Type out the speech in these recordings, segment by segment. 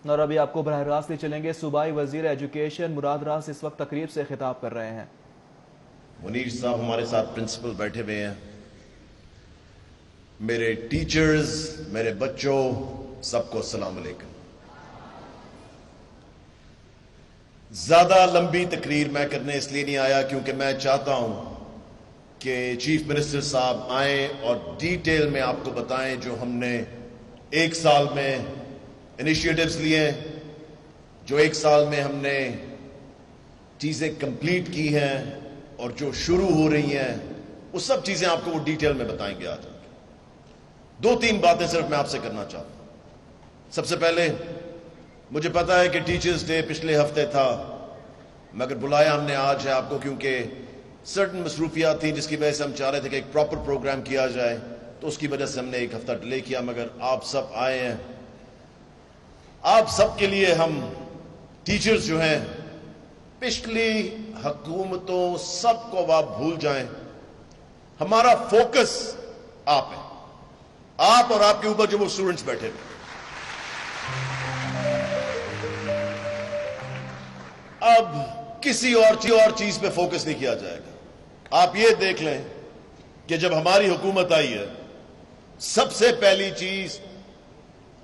اور ابھی آپ کو براہ راست لے چلیں گے، صوبائی وزیر ایجوکیشن مراد راز اس وقت تقریب سے خطاب کر رہے ہیں۔ منیر صاحب ہمارے ساتھ پرنسپل بیٹھے ہوئے ہیں، میرے ٹیچرز، میرے بچوں، سب کو السلام علیکم۔ زیادہ لمبی تقریر میں کرنے اس لیے نہیں آیا کیونکہ میں چاہتا ہوں کہ چیف منسٹر صاحب آئیں اور ڈیٹیل میں آپ کو بتائیں جو ہم نے ایک سال میں انیشیٹوز لیے، جو ایک سال میں ہم نے چیزیں کمپلیٹ کی ہیں اور جو شروع ہو رہی ہیں، وہ سب چیزیں آپ کو وہ ڈیٹیل میں بتائیں گے آج۔ دو تین باتیں صرف میں آپ سے کرنا چاہتا ہوں۔ سب سے پہلے مجھے پتا ہے کہ ٹیچرز ڈے پچھلے ہفتے تھا، مگر بلایا ہم نے آج ہے آپ کو کیونکہ سرٹن مصروفیات تھیں جس کی وجہ سے ہم چاہ رہے تھے کہ ایک پراپر پروگرام کیا جائے، تو اس کی وجہ سے ہم نے ایک ہفتہ ڈیلے کیا، مگر آپ سب آئے ہیں۔ آپ سب کے لیے ہم ٹیچرز جو ہیں، پچھلی حکومتوں سب کو آپ بھول جائیں، ہمارا فوکس آپ ہے، آپ اور آپ کے اوپر جو وہ اسٹوڈنٹس بیٹھے ہیں۔ اب کسی اور چیز پہ فوکس نہیں کیا جائے گا۔ آپ یہ دیکھ لیں کہ جب ہماری حکومت آئی ہے، سب سے پہلی چیز،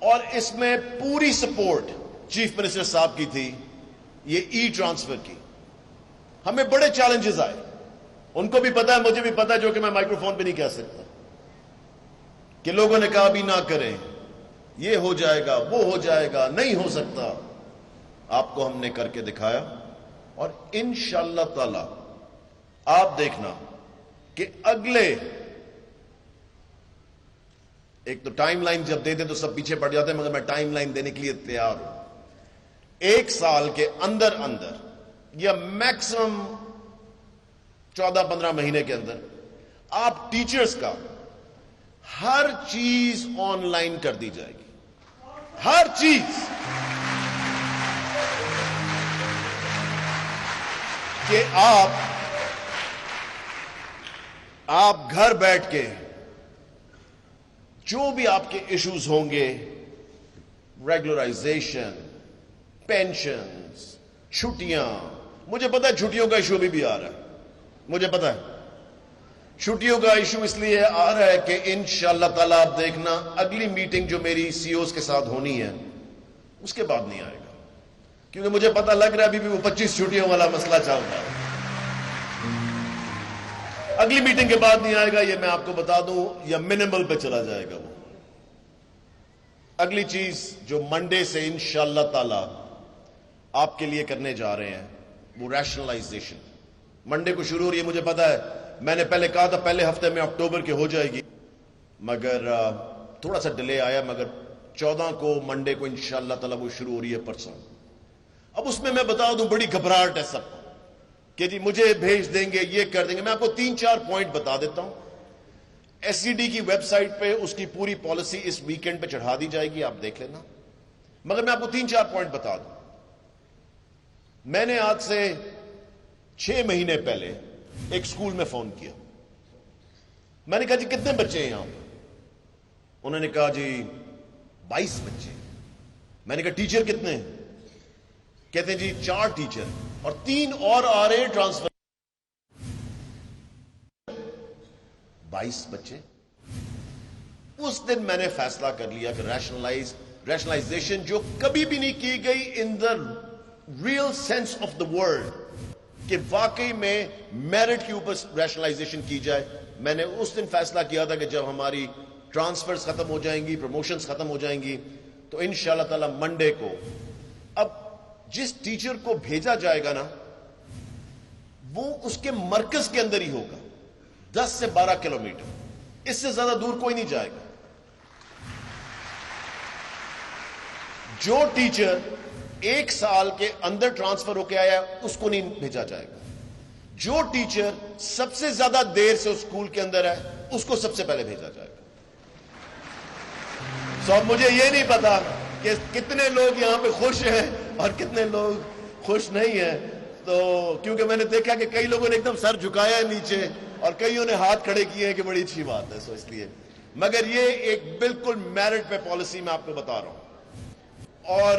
اور اس میں پوری سپورٹ چیف منسٹر صاحب کی تھی، یہ ای ٹرانسفر کی۔ ہمیں بڑے چیلنجز آئے، ان کو بھی پتا ہے، مجھے بھی پتا ہے، جو کہ میں مائکرو فون پہ نہیں کہہ سکتا، کہ لوگوں نے کہا بھی نہ کریں، یہ ہو جائے گا، وہ ہو جائے گا، نہیں ہو سکتا۔ آپ کو ہم نے کر کے دکھایا، اور انشاءاللہ تعالی آپ دیکھنا کہ اگلے، ایک تو ٹائم لائن جب دے دیں تو سب پیچھے پڑ جاتے ہیں، مگر میں ٹائم لائن دینے کے لیے تیار ہوں۔ ایک سال کے اندر یا میکسیمم 14-15 مہینے کے اندر آپ ٹیچرز کا ہر چیز آن لائن کر دی جائے گی، ہر چیز، کہ آپ گھر بیٹھ کے جو بھی آپ کے ایشوز ہوں گے، ریگولرائزیشن، پینشنز، چھٹیاں، مجھے پتا ہے چھٹیوں کا ایشو بھی آ رہا ہے، مجھے پتا ہے چھٹیوں کا ایشو اس لیے آ رہا ہے کہ انشاءاللہ تعالی آپ دیکھنا اگلی میٹنگ جو میری سی اوز کے ساتھ ہونی ہے اس کے بعد نہیں آئے گا، کیونکہ مجھے پتا لگ رہا ہے ابھی بھی وہ 25 چھٹیوں والا مسئلہ چل رہا ہے۔ اگلی میٹنگ کے بعد نہیں آئے گا، یہ میں آپ کو بتا دوں، یا منیمل پہ چلا جائے گا وہ۔ اگلی چیز جو منڈے سے انشاءاللہ تعالی آپ کے لیے کرنے جا رہے ہیں، وہ ریشنلائزیشن منڈے کو شروع ہو رہی ہے۔ مجھے پتا ہے، میں نے پہلے کہا تھا پہلے ہفتے میں اکتوبر کے ہو جائے گی، مگر تھوڑا سا ڈیلے آیا، مگر 14 کو منڈے کو انشاءاللہ تعالی وہ شروع ہو رہی ہے، پرسوں۔ اب اس میں بتا دوں بڑی گھبراہٹ ہے سب کو کہ جی مجھے بھیج دیں گے، یہ کر دیں گے۔ میں آپ کو 3-4 پوائنٹ بتا دیتا ہوں۔ ایس سی ڈی کی ویب سائٹ پہ اس کی پوری پالیسی اس ویکینڈ پہ چڑھا دی جائے گی، آپ دیکھ لینا، مگر میں آپ کو 3-4 پوائنٹ بتا دوں۔ میں نے آج سے 6 مہینے پہلے ایک سکول میں فون کیا، میں نے کہا جی کتنے بچے ہیں یہاں پہ؟ انہوں نے کہا جی 22 بچے۔ میں نے کہا ٹیچر کتنے ہیں؟ کہتے ہیں جی 4 ٹیچر اور 3 اور آ رہے ہیں ٹرانسفر۔ 22 بچے۔ اس دن میں نے فیصلہ کر لیا کہ ریشنلائزیشن جو کبھی بھی نہیں کی گئی in the real sense of the word, کہ واقعی میں میرٹ کے اوپر ریشنلائزیشن کی جائے۔ میں نے اس دن فیصلہ کیا تھا کہ جب ہماری ٹرانسفرز ختم ہو جائیں گی، پروموشنز ختم ہو جائیں گی، تو انشاءاللہ تعالی منڈے کو اب جس ٹیچر کو بھیجا جائے گا نا، وہ اس کے مرکز کے اندر ہی ہوگا، 10 سے 12 کلومیٹر، اس سے زیادہ دور کوئی نہیں جائے گا۔ جو ٹیچر 1 سال کے اندر ٹرانسفر ہو کے آیا اس کو نہیں بھیجا جائے گا، جو ٹیچر سب سے زیادہ دیر سے اسکول کے اندر ہے اس کو سب سے پہلے بھیجا جائے گا۔ اب مجھے یہ نہیں پتا کہ کتنے لوگ یہاں پہ خوش ہیں اور کتنے لوگ خوش نہیں ہیں، تو کیونکہ میں نے دیکھا کہ کئی لوگوں نے ایک دم سر جھکایا ہے نیچے اور کئیوں نے ہاتھ کھڑے کیے ہیں کہ بڑی اچھی بات ہے، سو اس لیے، مگر یہ ایک بالکل میرٹ پہ پالیسی میں آپ کو بتا رہا ہوں۔ اور